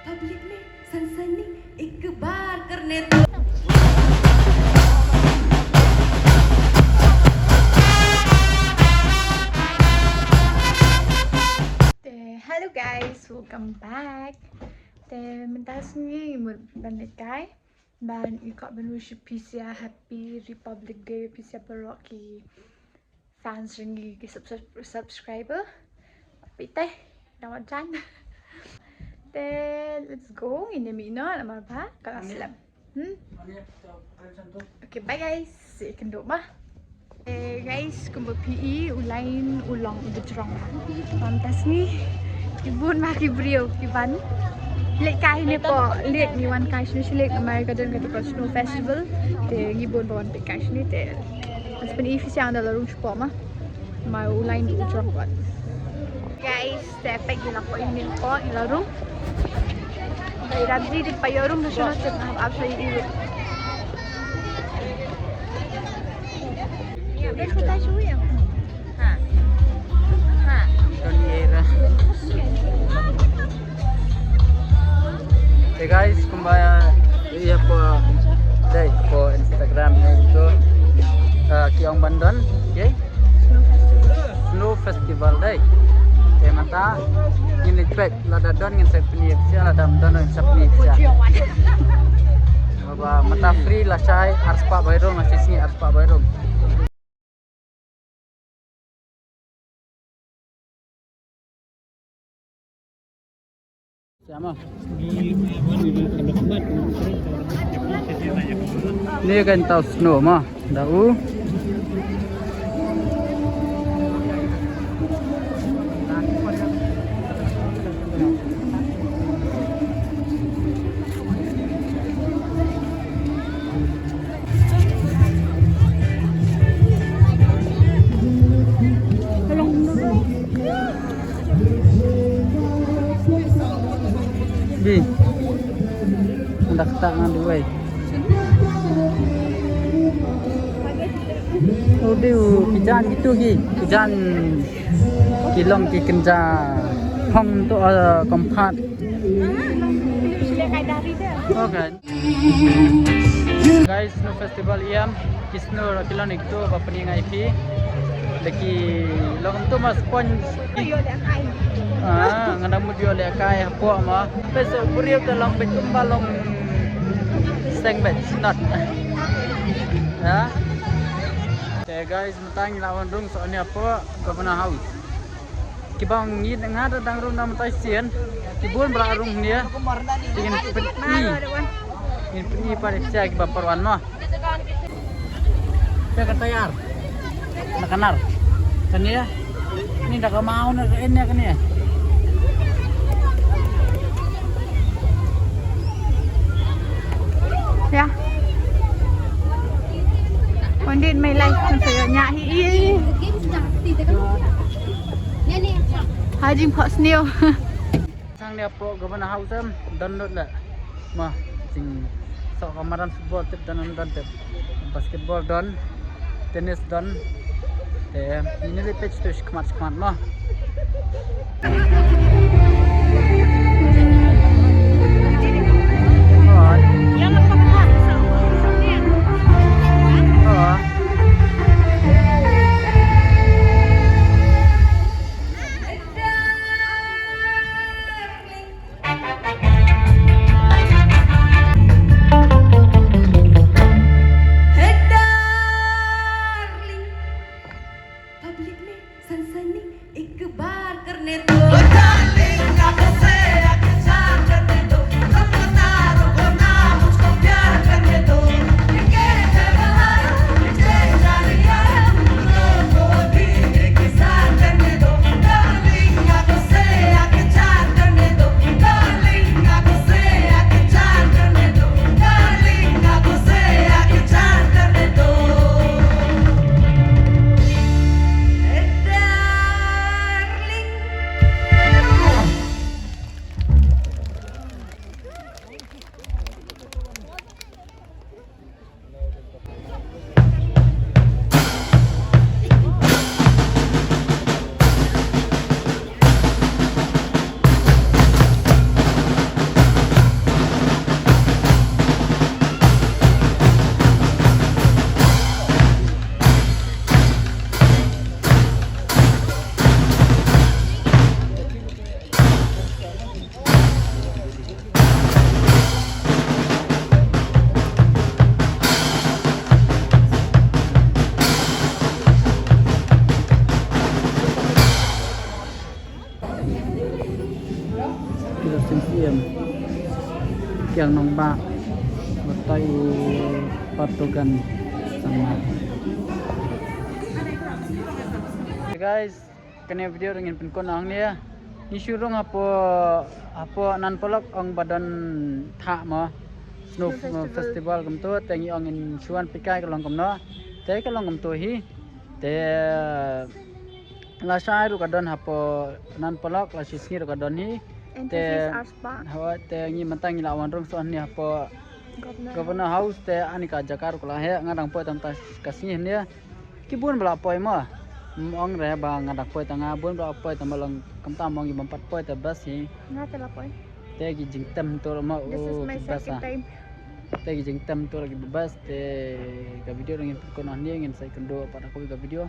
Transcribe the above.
पब्लिक में सनसनी एक बार करने दो। Hello guys, welcome back. Mình ta nghĩ một bạn cái bạn có bên wish PC Happy Republic Day PC Rocky fans ringi cái subscriber. Pite, nama chan. Let's go. Ini mina nama apa? Kalau silam. Okay, bye guys. See you kenduk bah. Guys, kumpul PE ulain ulang berjerong. Pantas ni ibun maki brio iban. Lek kai ni po, lek ni wan kai ni lek America dan kata Snow Festival. Te ibun bawan pe kai ni te. Aspen if siang dalam room po mah. Mai ulain berjerong buat. Guys, te peg gila po ini po dalam room. Dari Ramzi di payorum na siya natin ang sa iyo. Let's go tayo siya. Ha. Ha. Doniera. Hey guys, kumbaya iya po day po Instagram itu Kiong Bandon, okay? Snow Festival day. Mata ini back lada don ngin sepni sia lada don ngin sepni sia baba mata free lah cai arspa bairong masih sini arspa bairong siapa ni kan tahu snow mah tahu Bi, hendak tak ngambil way. Oh dia pijan gitu ki, pijan kilong ki kenja hong tu kompat. Okay. Guys, Snow Festival iam kisno kilon itu apa ni ngai pi. Lagi long tu mas pon. Ngandang mudio le kai po ma peso buriu te long bet balong seng bet snot ya guys matang lawan rung soalnya apa governor house kibang ngid ngada dang rung nam tai sien kibun berarung dia ingin peni pada cek baperwan mah saya kata yar nakanar kan ya ini dah mau nak ini kan ya. Ya. Pandit may life kan saya nyahi. Hajim Pak Sneo. Sang dia pro governor house download lah. Mah sing sok kamaran football tip dan tip. Basketball don, tennis don. Ini le pitch tu skmat mah. Public में सनसनी एक बार करने दो। dang nong ba bertai patugan sama. Guys, kena video dengan penkonang ni ya. Ni syurung apa nan polok ong badan tha ma snow festival kam tu tengi ong in suan pikai kalong kam no te kalong kam tu hi te la sai ru kadon apa nan polok la sisni ru kadon hi te hawa te ngi mantang lawan rong so ni apa governor house te anika jakar kula he ngadang po tam tas kasih ni kibun bela poi ma ong re ba ngadak poi tanga bun bela poi tam long kam tam mong im pat poi te bas hi Na tela poi. te gi jing tam to ma This is my bas second time. te gi jing tam to lagi bebas te ka video dengan kon ni ngin sai kendo pada ko ga video